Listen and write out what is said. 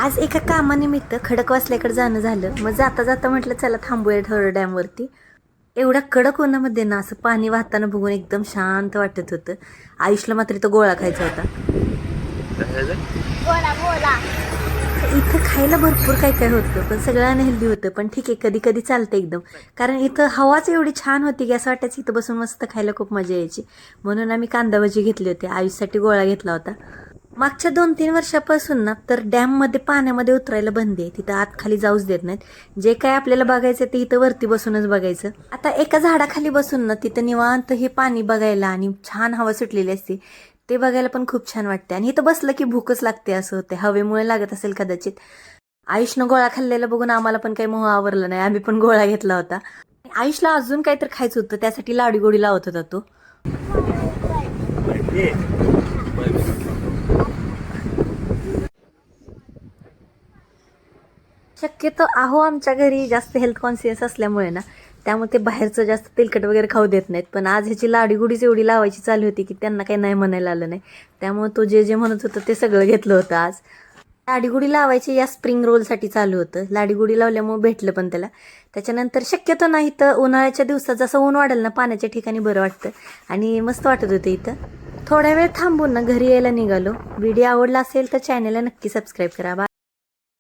आज एका कामानिमित्त खडकवासल्याकडे जाणं झालं. मग जाता जाता म्हटलं चला थांबूया थोडं डॅमवरती. एवढ्या कडक उन्हामध्ये ना असं पाणी वाहताना बघून एकदम शांत वाटत होतं. आयुषला मात्र तो गोळा खायचा होता. इथं खायला भरपूर काय काय होतं, पण सगळं अनहेल्दी होतं. पण ठीक आहे, कधी कधी चालतं एकदम. कारण इथं हवाच एवढी छान होती की असं वाटायचं इथं बसून मस्त खायला खूप मजा यायची. म्हणून आम्ही कांदा भजी घेतले होते. आयुषसाठी गोळा घेतला होता. मागच्या 2-3 वर्षापासून ना तर डॅममध्ये पाण्यामध्ये उतरायला बंदी आहे. तिथं आत खाली जाऊच देत नाहीत. जे काय आपल्याला बघायचं ते इथं वरती बसूनच बघायचं. आता एका झाडाखाली बसून ना तिथं निवांत हे पाणी बघायला आणि छान हवा सुटलेली असते ते बघायला पण खूप छान वाटते. आणि इथं बसलं की भूकच लागते असं होते. हवेमुळे लागत असेल कदाचित. आयुषनं गोळा खाल्लेला बघून आम्हाला पण काही मोह आवरला नाही. आम्ही पण गोळा घेतला होता. आयुषला अजून काहीतरी खायचं होतं, त्यासाठी लाडी गोडी लावत होता तो. शक्यतो आमच्या घरी जास्त हेल्थ कॉन्शियस असल्यामुळे ना त्यामुळे ते बाहेरचं जास्त तेलकट वगैरे खाऊ देत नाहीत. पण आज ह्याची लाडीगुडीच एवढी लावायची चालू होती की त्यांना काही नाही म्हणायला आलं नाही. त्यामुळे तो जे जे म्हणत होतं ते सगळं घेतलं होतं आज. लाडीगुडी लावायची या स्प्रिंग रोलसाठी चालू होतं. लाडीगुडी लावल्यामुळे भेटलं पण त्याला. त्याच्यानंतर शक्यतो नाही तर उन्हाळ्याच्या दिवसात जसं ऊन वाढेल ना पाण्याच्या ठिकाणी बरं वाटतं आणि मस्त वाटत होतं इथं. थोड्या वेळ थांबून ना घरी यायला निघालो. व्हिडिओ आवडला असेल तर चॅनलला नक्की सबस्क्राईब करा.